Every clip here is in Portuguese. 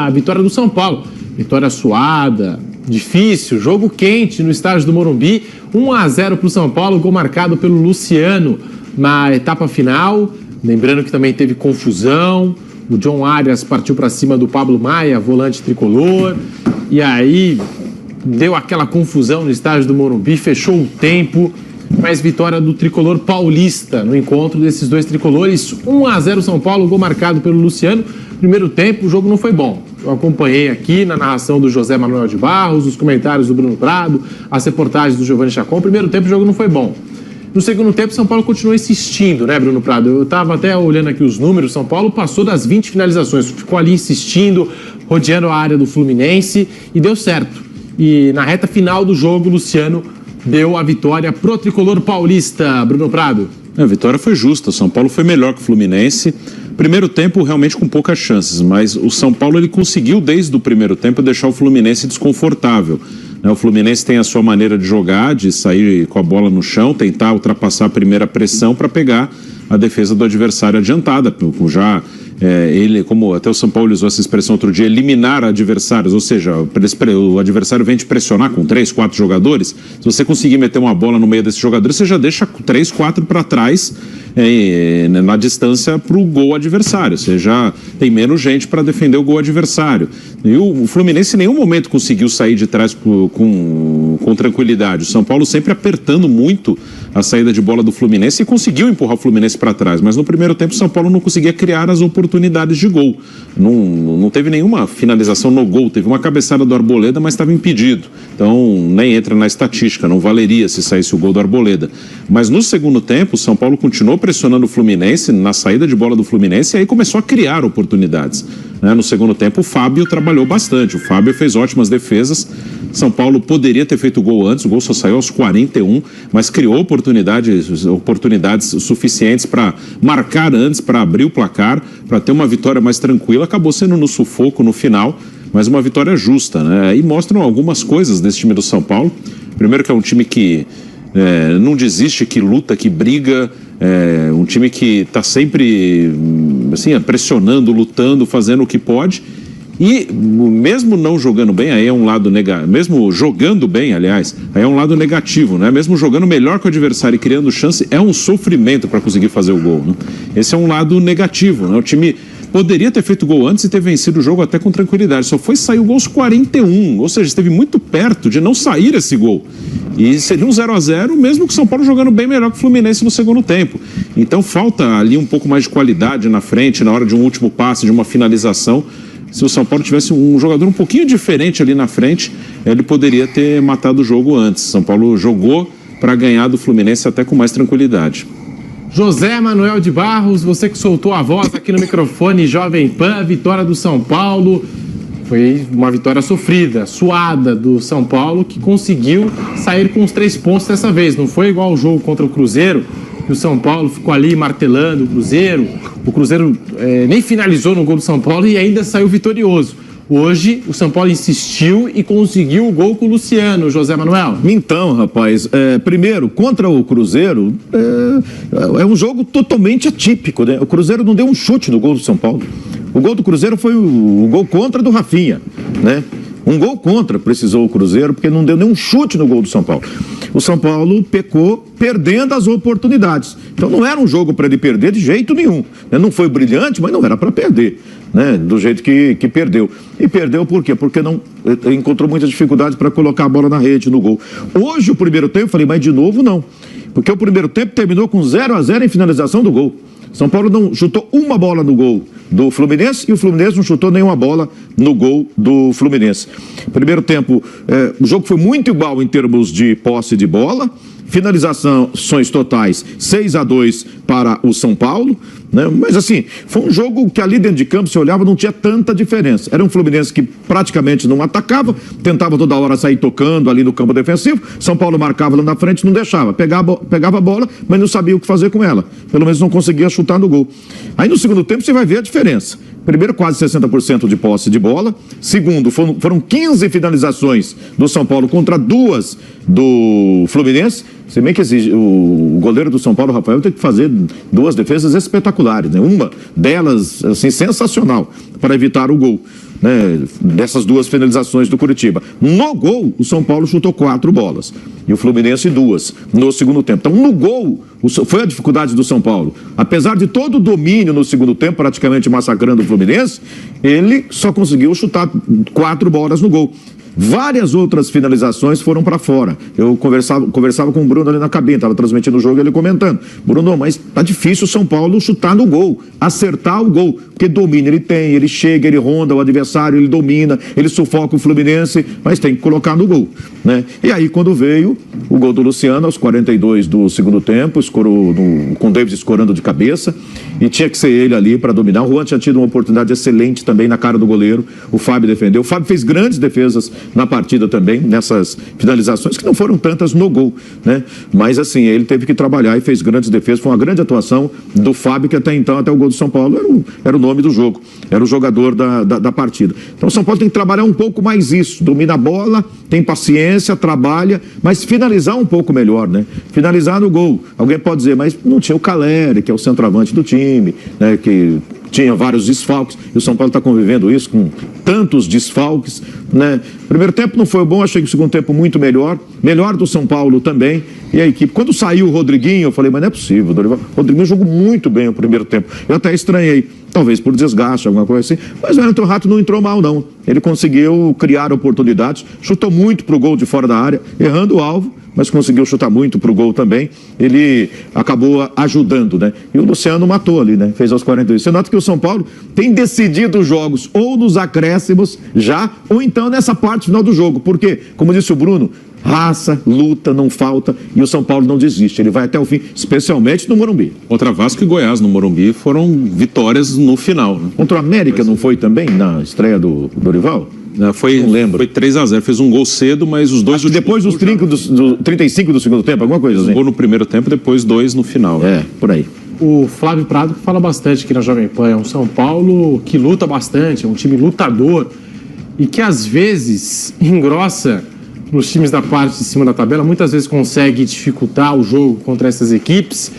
a vitória do São Paulo. Vitória suada, difícil, jogo quente no estádio do Morumbi. 1-0 para o São Paulo, gol marcado pelo Luciano na etapa final. Lembrando que também teve confusão. O John Arias partiu para cima do Pablo Maia, volante tricolor. E aí deu aquela confusão no estádio do Morumbi, fechou o tempo. Mas vitória do tricolor paulista no encontro desses dois tricolores. 1-0 São Paulo, gol marcado pelo Luciano. Primeiro tempo, o jogo não foi bom. Eu acompanhei aqui na narração do José Manuel de Barros, os comentários do Bruno Prado, as reportagens do Giovanni Chacon. Primeiro tempo, o jogo não foi bom. No segundo tempo, São Paulo continuou insistindo, né, Bruno Prado? Eu estava até olhando aqui os números. São Paulo passou das 20 finalizações, ficou ali insistindo, rodeando a área do Fluminense e deu certo. E na reta final do jogo, o Luciano deu a vitória pro tricolor paulista. Bruno Prado. A vitória foi justa, o São Paulo foi melhor que o Fluminense. Primeiro tempo realmente com poucas chances, mas o São Paulo ele conseguiu desde o primeiro tempo deixar o Fluminense desconfortável. O Fluminense tem a sua maneira de jogar, de sair com a bola no chão, tentar ultrapassar a primeira pressão para pegar a defesa do adversário adiantada, já ele, como até o São Paulo usou essa expressão outro dia, eliminar adversários, ou seja, o adversário vem te pressionar com 3, 4 jogadores, se você conseguir meter uma bola no meio desses jogadores, você já deixa 3, 4 para trás na distância para o gol adversário, você já tem menos gente para defender o gol adversário. E o Fluminense em nenhum momento conseguiu sair de trás com tranquilidade. O São Paulo sempre apertando muito a saída de bola do Fluminense e conseguiu empurrar o Fluminense para trás, mas no primeiro tempo o São Paulo não conseguia criar as oportunidades de gol. Não teve nenhuma finalização no gol, teve uma cabeçada do Arboleda, mas estava impedido. Então nem entra na estatística, não valeria se saísse o gol do Arboleda. Mas no segundo tempo o São Paulo continuou pressionando o Fluminense na saída de bola do Fluminense e aí começou a criar oportunidades. No segundo tempo o Fábio trabalhou bastante, o Fábio fez ótimas defesas. São Paulo poderia ter feito o gol antes, o gol só saiu aos 41, mas criou oportunidades suficientes para marcar antes, para abrir o placar, para ter uma vitória mais tranquila. Acabou sendo no sufoco no final, mas uma vitória justa, né? E mostram algumas coisas desse time do São Paulo. Primeiro que é um time que não desiste, que luta, que briga, um time que está sempre assim, pressionando, lutando, fazendo o que pode. E mesmo não jogando bem, aí é um lado negativo, mesmo jogando bem, aliás, aí é um lado negativo, né? Mesmo jogando melhor que o adversário e criando chance, é um sofrimento para conseguir fazer o gol, né? Esse é um lado negativo, né? O time poderia ter feito gol antes e ter vencido o jogo até com tranquilidade, só foi sair o gol aos 41, ou seja, esteve muito perto de não sair esse gol. E seria um 0-0, mesmo que o São Paulo jogando bem melhor que o Fluminense no segundo tempo. Então falta ali um pouco mais de qualidade na frente, na hora de um último passe, de uma finalização. Se o São Paulo tivesse um jogador um pouquinho diferente ali na frente, ele poderia ter matado o jogo antes. São Paulo jogou para ganhar do Fluminense até com mais tranquilidade. José Manuel de Barros, você que soltou a voz aqui no microfone Jovem Pan, vitória do São Paulo. Foi uma vitória sofrida, suada do São Paulo, que conseguiu sair com os 3 pontos dessa vez. Não foi igual o jogo contra o Cruzeiro, que o São Paulo ficou ali martelando o Cruzeiro. O Cruzeiro nem finalizou no gol do São Paulo e ainda saiu vitorioso. Hoje, o São Paulo insistiu e conseguiu o gol com o Luciano, José Manuel. Então, rapaz, primeiro, contra o Cruzeiro, é um jogo totalmente atípico, né? O Cruzeiro não deu um chute no gol do São Paulo. O gol do Cruzeiro foi o gol contra do Rafinha, né? Um gol contra precisou o Cruzeiro, porque não deu nenhum chute no gol do São Paulo. O São Paulo pecou perdendo as oportunidades. Então não era um jogo para ele perder de jeito nenhum. Não foi brilhante, mas não era para perder, né? Do jeito que perdeu. E perdeu por quê? Porque não encontrou muitas dificuldades para colocar a bola na rede, no gol. Hoje, o primeiro tempo, eu falei, mas de novo não. Porque o primeiro tempo terminou com 0-0 em finalização do gol. São Paulo não chutou uma bola no gol do Fluminense e o Fluminense não chutou nenhuma bola no gol do Fluminense. Primeiro tempo, o jogo foi muito igual em termos de posse de bola, finalizações totais 6-2 para o São Paulo, né? Mas assim, foi um jogo que ali dentro de campo, se olhava, não tinha tanta diferença. Era um Fluminense que praticamente não atacava, tentava toda hora sair tocando ali no campo defensivo, São Paulo marcava lá na frente, não deixava, pegava a bola, mas não sabia o que fazer com ela, pelo menos não conseguia chutar no gol. Aí no segundo tempo você vai ver a diferença. Primeiro, quase 60% de posse de bola. Segundo, foram 15 finalizações do São Paulo contra 2 do Fluminense. Se bem que o goleiro do São Paulo, Rafael, tem que fazer 2 defesas espetaculares, né? Uma delas, assim, sensacional, para evitar o gol, né? Dessas 2 finalizações do Curitiba. No gol, o São Paulo chutou 4 bolas e o Fluminense 2 no segundo tempo. Então, no gol, foi a dificuldade do São Paulo. Apesar de todo o domínio no segundo tempo, praticamente massacrando o Fluminense, ele só conseguiu chutar 4 bolas no gol. Várias outras finalizações foram para fora. Eu conversava com o Bruno ali na cabine, estava transmitindo o jogo e ele comentando: Bruno, mas tá difícil o São Paulo chutar no gol, acertar o gol, porque domínio ele tem, ele chega, ele ronda o adversário, ele domina, ele sufoca o Fluminense, mas tem que colocar no gol, né? E aí quando veio o gol do Luciano aos 42 do segundo tempo, com o Davis escorando de cabeça, e tinha que ser ele ali para dominar. O Juan tinha tido uma oportunidade excelente também na cara do goleiro, o Fábio defendeu, o Fábio fez grandes defesas na partida também, nessas finalizações que não foram tantas no gol, né? Mas assim, ele teve que trabalhar e fez grandes defesas. Foi uma grande atuação do Fábio, que até então, até o gol do São Paulo, era o nome do jogo, era o jogador da partida. Então o São Paulo tem que trabalhar um pouco mais isso, domina a bola, tem paciência, trabalha, mas finalizar um pouco melhor, né? Finalizar no gol. Alguém pode dizer, mas não tinha o Caleri, que é o centroavante do time, né? Que tinha vários desfalques, e o São Paulo está convivendo isso com tantos desfalques, né? Primeiro tempo não foi bom, achei que o segundo tempo muito melhor do São Paulo também, e a equipe, quando saiu o Rodriguinho, eu falei, mas não é possível, o Rodriguinho jogou muito bem o primeiro tempo, eu até estranhei, talvez por desgaste, alguma coisa assim, mas o Wellington Rato não entrou mal não, ele conseguiu criar oportunidades, chutou muito pro gol de fora da área, errando o alvo, mas conseguiu chutar muito pro gol também, ele acabou ajudando, né? E o Luciano matou ali, né? Fez aos 42. Você nota que o São Paulo tem decidido os jogos ou nos acréscimos já, ou então nessa parte final do jogo, porque, como disse o Bruno, raça, luta, não falta, e o São Paulo não desiste, ele vai até o fim, especialmente no Morumbi. Contra Vasco e Goiás no Morumbi foram vitórias no final, né? Contra o América não foi também na estreia do Dorival? Não lembro. Foi 3-0, fez um gol cedo, mas os dois... Depois dos 35 do segundo tempo, alguma coisa assim? Um gol no primeiro tempo, depois 2 no final. É, por aí. O Flávio Prado fala bastante aqui na Jovem Pan, é um São Paulo que luta bastante, é um time lutador e que às vezes engrossa nos times da parte de cima da tabela, muitas vezes consegue dificultar o jogo contra essas equipes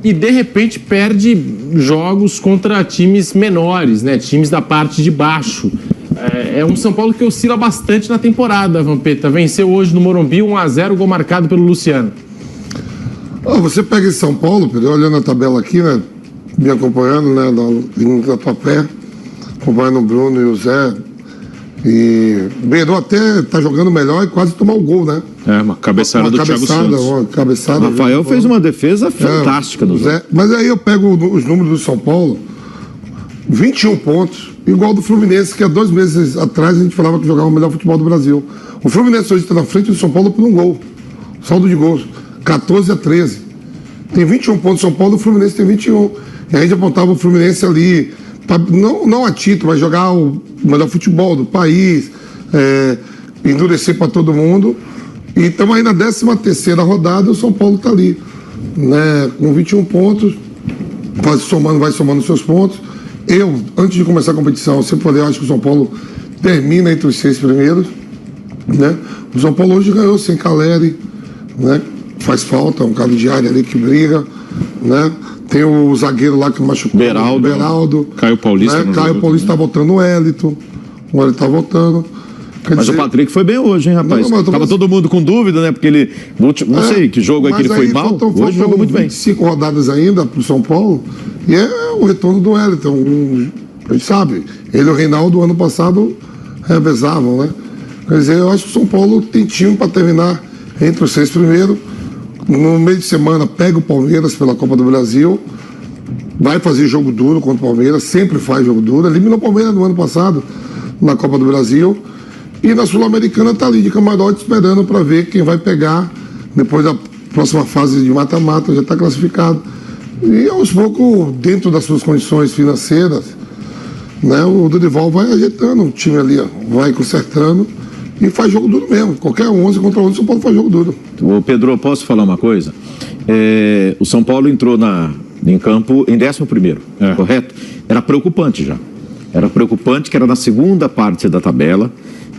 e de repente perde jogos contra times menores, né? Times da parte de baixo. É um São Paulo que oscila bastante na temporada, Vampeta. Venceu hoje no Morumbi 1-0, gol marcado pelo Luciano. Você pega esse São Paulo, Pedro, olhando a tabela aqui, né? Me acompanhando, né? Vindo da tua pé, acompanhando o Bruno e o Zé. E o Beirão até tá jogando melhor e quase tomar o gol, né? Uma cabeçada do Thiago Santos. Uma cabeçada. O Rafael fez uma defesa fantástica no jogo. Mas aí eu pego os números do São Paulo, 21 pontos, igual do Fluminense, que há 2 meses atrás a gente falava que jogava o melhor futebol do Brasil. O Fluminense hoje está na frente do São Paulo por um gol. Saldo de gols, 14-13. Tem 21 pontos São Paulo, o Fluminense tem 21. E a gente apontava o Fluminense ali, não a título, mas jogar o melhor futebol do país, endurecer para todo mundo. E estamos aí na 13ª rodada, o São Paulo está ali, né, com 21 pontos, vai somando seus pontos. Eu, antes de começar a competição, sempre falei, eu acho que o São Paulo termina entre os 6 primeiros, né? O São Paulo hoje ganhou sem Caleri, né? Faz falta, um cara de área ali que briga, né? Tem o zagueiro lá que machucou, Beraldo. Caio Paulista. Né? Caio Paulista tá voltando, o Wellington tá voltando. Mas o Patrick foi bem hoje, hein, rapaz? Tava todo mundo com dúvida, né? Porque ele, não sei que jogo aí que ele foi mal, hoje jogou muito bem. 25 rodadas ainda pro São Paulo, e é o retorno do Wellington. A gente sabe, ele e o Reinaldo, ano passado, revezavam, né? Quer dizer, eu acho que o São Paulo tem time para terminar entre os 6 primeiros. No meio de semana, pega o Palmeiras pela Copa do Brasil, vai fazer jogo duro contra o Palmeiras, sempre faz jogo duro. Eliminou o Palmeiras no ano passado, na Copa do Brasil. E na Sul-Americana está ali de camarote esperando para ver quem vai pegar depois da próxima fase de mata-mata, já está classificado. E aos poucos, dentro das suas condições financeiras, né, o Dorival vai ajeitando o time ali, ó, vai consertando e faz jogo duro mesmo. Qualquer 11 contra 11, o São Paulo faz jogo duro. Ô Pedro, posso falar uma coisa? O São Paulo entrou em campo em 11º, correto? Era preocupante já. Era preocupante que era na segunda parte da tabela.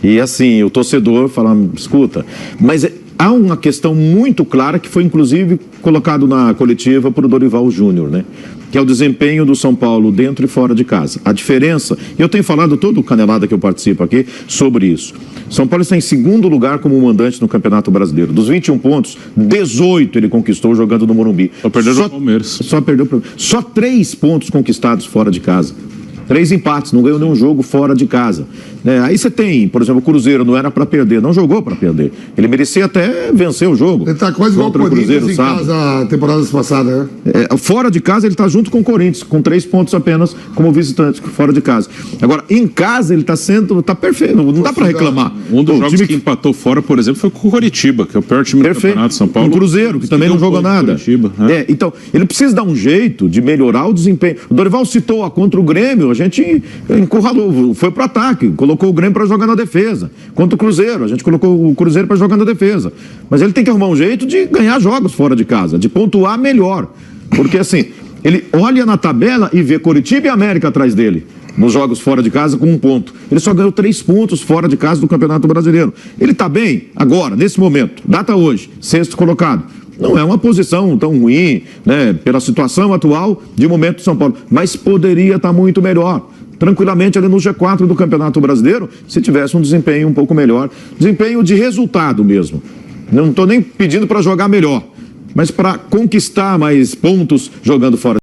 E assim, o torcedor falava, escuta, mas há uma questão muito clara que foi inclusive colocado na coletiva por Dorival Júnior, né? Que é o desempenho do São Paulo dentro e fora de casa. A diferença, e eu tenho falado todo o Canelada que eu participo aqui sobre isso. São Paulo está em segundo lugar como mandante no Campeonato Brasileiro. Dos 21 pontos, 18 ele conquistou jogando no Morumbi. Só perdeu no Palmeiras. Só 3 pontos conquistados fora de casa. 3 empates, não ganhou nenhum jogo fora de casa. Aí você tem, por exemplo, o Cruzeiro não era para perder, não jogou para perder. Ele merecia até vencer o jogo. Ele está quase igual o Corinthians em casa a temporada passada, né? Fora de casa ele está junto com o Corinthians, com 3 pontos apenas como visitante, fora de casa. Agora, em casa ele está perfeito, não dá para reclamar. Um dos jogos que empatou fora, por exemplo, foi com o Coritiba, que é o pior time do Campeonato de São Paulo. O Cruzeiro, que também não jogou nada. Coritiba, né? Então, ele precisa dar um jeito de melhorar o desempenho. O Dorival citou contra o Grêmio, a gente encurralou, foi pro ataque, colocou o Grêmio para jogar na defesa. Contra o Cruzeiro, a gente colocou o Cruzeiro para jogar na defesa. Mas ele tem que arrumar um jeito de ganhar jogos fora de casa, de pontuar melhor. Porque assim, ele olha na tabela e vê Coritiba e América atrás dele, nos jogos fora de casa com 1 ponto. Ele só ganhou 3 pontos fora de casa do Campeonato Brasileiro. Ele está bem agora, nesse momento, data hoje, 6º colocado. Não é uma posição tão ruim, né, pela situação atual de momento de São Paulo, mas poderia estar muito melhor. Tranquilamente ali no G4 do Campeonato Brasileiro, se tivesse um desempenho um pouco melhor, desempenho de resultado mesmo. Não estou nem pedindo para jogar melhor, mas para conquistar mais pontos jogando fora.